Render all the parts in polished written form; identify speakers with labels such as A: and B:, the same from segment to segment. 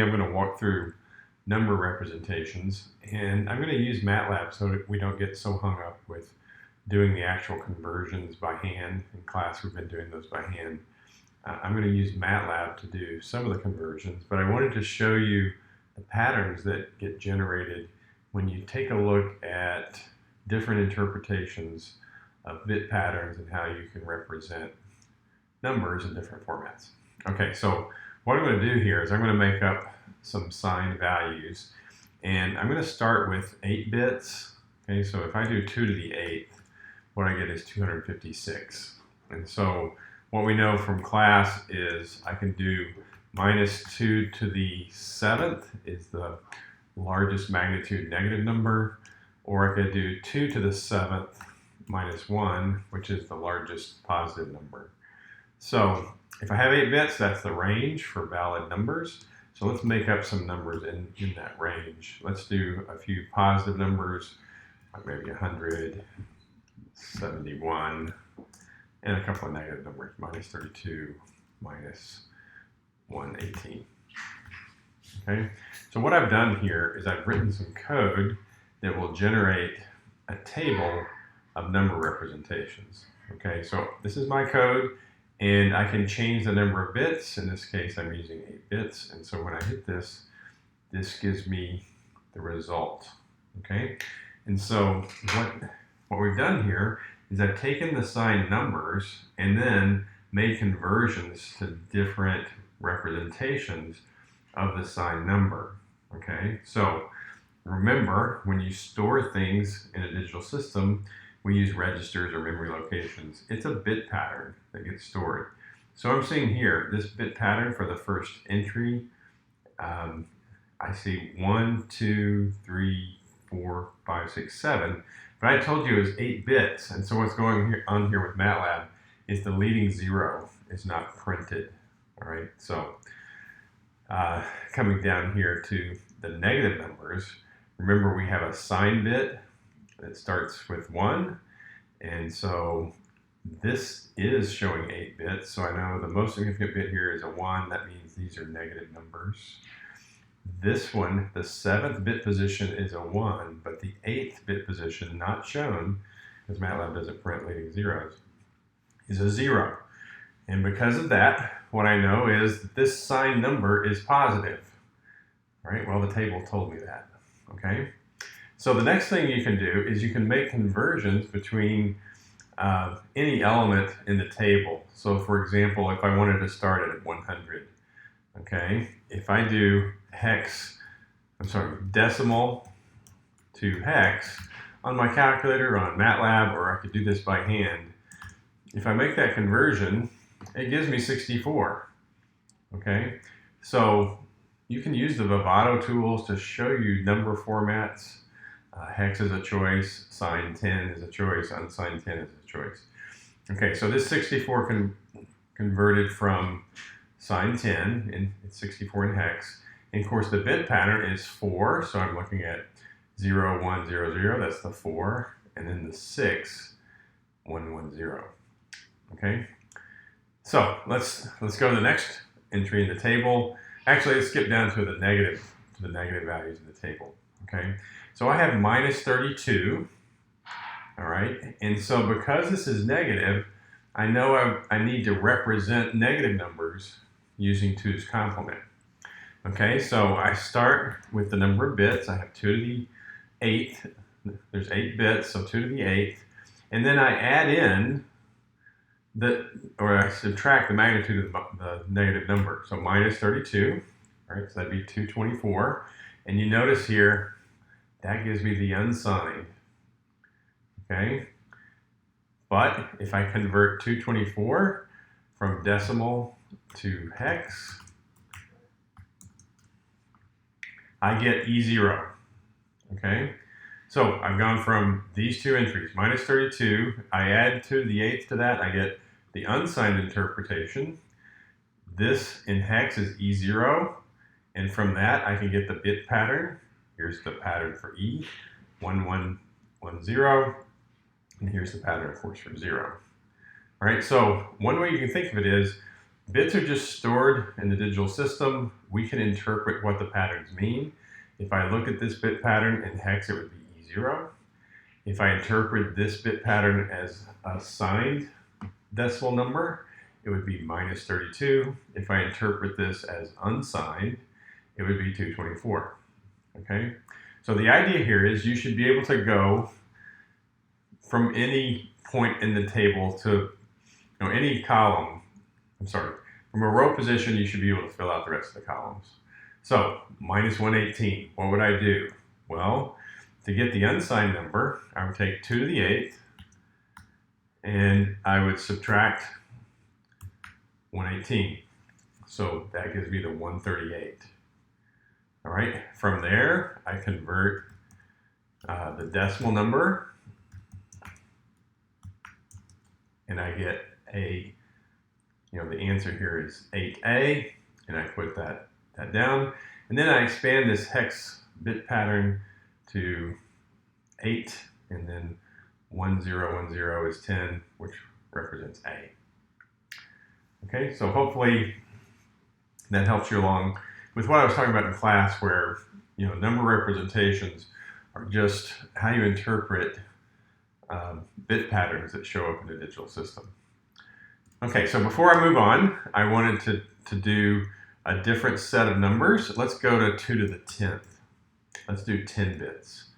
A: I'm going to walk through number representations, and I'm going to use MATLAB so that we don't get so hung up with doing the actual conversions by hand. In class we've been doing those by hand. I'm going to use MATLAB to do some of the conversions, but I wanted to show you the patterns that get generated when you take a look at different interpretations of bit patterns and how you can represent numbers in different formats. Okay, so what I'm going to do here is I'm going to make up some signed values, and I'm going to start with 8 bits. Okay, so if I do 2 to the 8th, what I get is 256. And so what we know from class is I can do minus 2 to the 7th is the largest magnitude negative number, or I could do 2 to the 7th minus 1, which is the largest positive number. So if I have 8 bits, that's the range for valid numbers. So let's make up some numbers in that range. Let's do a few positive numbers, like maybe 100, 71, and a couple of negative numbers, minus 32, minus 118. Okay, so what I've done here is I've written some code that will generate a table of number representations. Okay, so this is my code, and I can change the number of bits. In this case, I'm using 8 bits, and so when I hit this, this gives me the result. Okay, and so what we've done here is I've taken the signed numbers and then made conversions to different representations of the signed number. Okay, so remember, when you store things in a digital system, we use registers or memory locations. It's a bit pattern that gets stored. So I'm seeing here, this bit pattern for the first entry, I see 1, 2, 3, 4, 5, 6, 7. But I told you it was 8 bits, and so what's going on here with MATLAB is the leading 0 is not printed. All right, so coming down here to the negative numbers, remember we have a signed bit that starts with 1, and so this is showing 8 bits, so I know the most significant bit here is a 1. That means these are negative numbers. This one, the 7th bit position, is a 1, but the 8th bit position, not shown, because MATLAB doesn't print leading zeros, is a 0. And because of that, what I know is that this signed number is positive. All right, well, the table told me that. Okay, so the next thing you can do is you can make conversions between any element in the table. So for example, if I wanted to start at 100, okay, if I do decimal to hex on my calculator, on MATLAB, or I could do this by hand, if I make that conversion, it gives me 64. Okay, so you can use the Vivado tools to show you number formats. Hex is a choice, signed 10 is a choice, unsigned 10 is a choice. Okay, so this 64 converted from signed 10, and it's 64 in hex. And of course the bit pattern is 4, so I'm looking at 0, 1, 0, 0, that's the 4, and then the 6, 1, 1, 0. Okay, so let's go to the next entry in the table. Actually, let's skip down to the negative values in the table. Okay, so I have minus 32. All right, and so because this is negative, I know I need to represent negative numbers using 2's complement. Okay, so I start with the number of bits. I have 2 to the 8th. There's 8 bits, so 2 to the 8th. And then I add in I subtract the magnitude of the negative number. So minus 32, right? So that'd be 224. And you notice here, that gives me the unsigned. Okay? But if I convert 224 from decimal to hex, I get E0. Okay? So I've gone from these two entries, minus 32, I add 2 to the 8th to that, I get the unsigned interpretation. This in hex is E0, and from that I can get the bit pattern. Here's the pattern for E, 1, 1, 1, 0, and here's the pattern, of course, for 0. All right, so one way you can think of it is Bits are just stored in the digital system. We can interpret what the patterns mean. If I look at this bit pattern in hex, it would be E0. If I interpret this bit pattern as a signed decimal number, it would be minus 32. If I interpret this as unsigned, it would be 224. Okay? So the idea here is you should be able to go from any point in the table to any column. From a row position, you should be able to fill out the rest of the columns. So, minus 118, what would I do? Well, to get the unsigned number, I would take 2 to the 8th, and I would subtract 118. So that gives me the 138. All right, from there, I convert the decimal number, and I get the answer here is 8A, and I put that down. And then I expand this hex bit pattern to 8, and then 1010 is 10, which represents A. Okay, so hopefully that helps you along with what I was talking about in class, where number representations are just how you interpret bit patterns that show up in the digital system. Okay, so before I move on, I wanted to do a different set of numbers. Let's go to 2 to the 10th. Let's do 10 bits.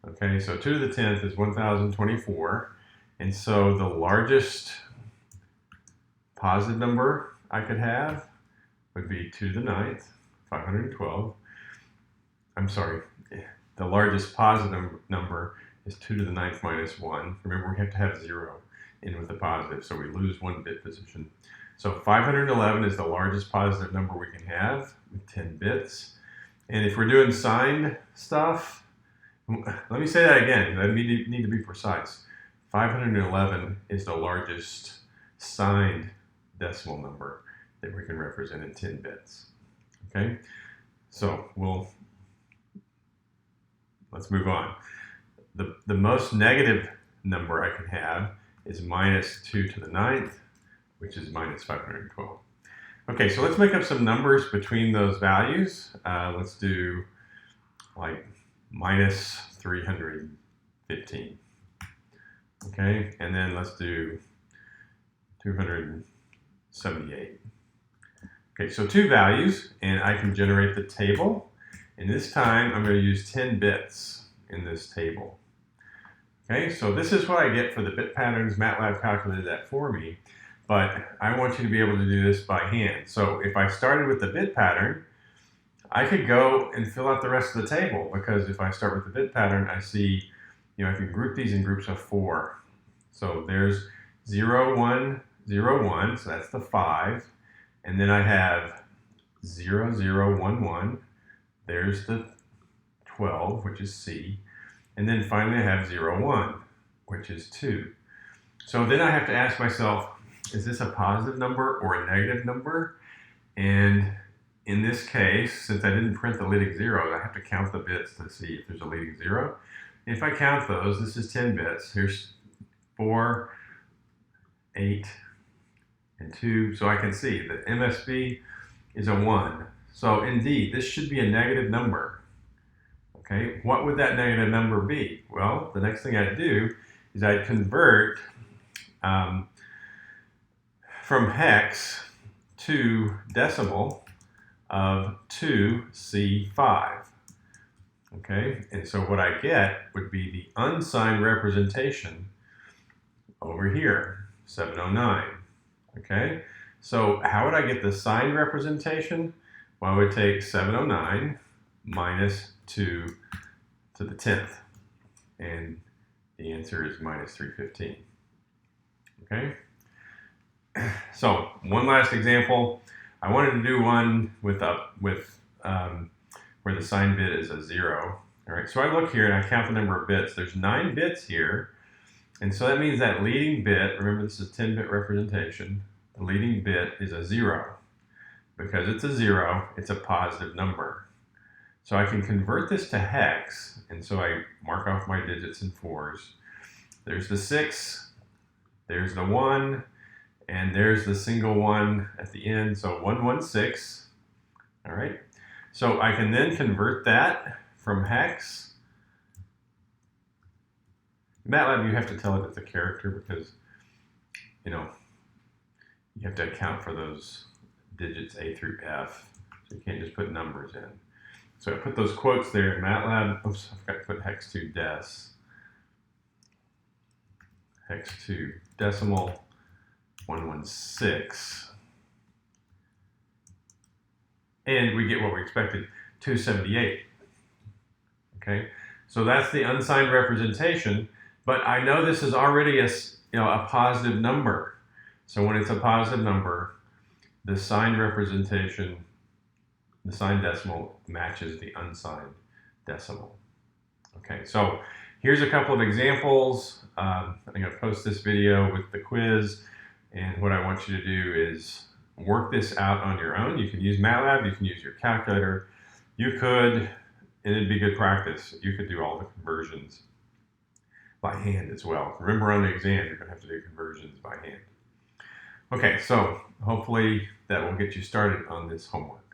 A: Okay, so 2 to the 10th is 1024. And so the largest positive number I could have would be 2 to the 9th, 512. I'm sorry, the largest positive number is 2 to the 9th minus 1. Remember, we have to have 0 in with the positive, so we lose 1 bit position. So 511 is the largest positive number we can have with 10 bits. And if we're doing signed stuff, let me say that again, I need to be precise. 511 is the largest signed decimal number that we can represent in 10 bits. Okay, so let's move on. The most negative number I can have is minus 2 to the 9th, which is minus 512. Okay, so let's make up some numbers between those values. Let's do like minus 315. Okay, and then let's do 278. Okay, so 2 values, and I can generate the table. And this time I'm going to use 10 bits in this table. Okay, so this is what I get for the bit patterns. MATLAB calculated that for me, but I want you to be able to do this by hand. So if I started with the bit pattern, I could go and fill out the rest of the table, because if I start with the bit pattern, I see, I can group these in groups of 4. So there's 0, 1, 0, 1, so that's the 5. And then I have 0, 0, 1, 1. There's the 12, which is C. And then finally I have 0, 1, which is 2. So then I have to ask myself, is this a positive number or a negative number? And in this case, since I didn't print the leading zeros, I have to count the bits to see if there's a leading 0. If I count those, this is 10 bits. Here's 4, 8, and 2. So I can see that MSB is a 1. So indeed, this should be a negative number. Okay, what would that negative number be? Well, the next thing I'd do is I'd convert from hex to decimal of 2C5. Okay, and so what I get would be the unsigned representation over here, 709. Okay, so how would I get the signed representation? Well, I would take 709 minus 2 to the 10th, and the answer is minus 315. Okay, so one last example. I wanted to do one with where the signed bit is a 0. All right, so I look here and I count the number of bits. There's 9 bits here, and so that means that leading bit, remember this is 10-bit representation, the leading bit is a 0. Because it's a 0, it's a positive number. So I can convert this to hex, and so I mark off my digits in 4s. There's the 6, there's the 1, And there's the single one at the end, so 116. All right. So I can then convert that from hex. In MATLAB, you have to tell it it's a character because, you know, you have to account for those digits A through F. So you can't just put numbers in. So I put those quotes there in MATLAB. Oops, I forgot to put hex 2 des. Hex 2 decimal 116. And we get what we expected, 278. Okay, so that's the unsigned representation, but I know this is already a positive number. So when it's a positive number, the signed representation, the signed decimal matches the unsigned decimal. Okay, so here's a couple of examples. I'm going to post this video with the quiz, and what I want you to do is work this out on your own. You can use MATLAB, you can use your calculator. You could, and it'd be good practice, you could do all the conversions by hand as well. Remember, on the exam, you're going to have to do conversions by hand. Okay, so hopefully that will get you started on this homework.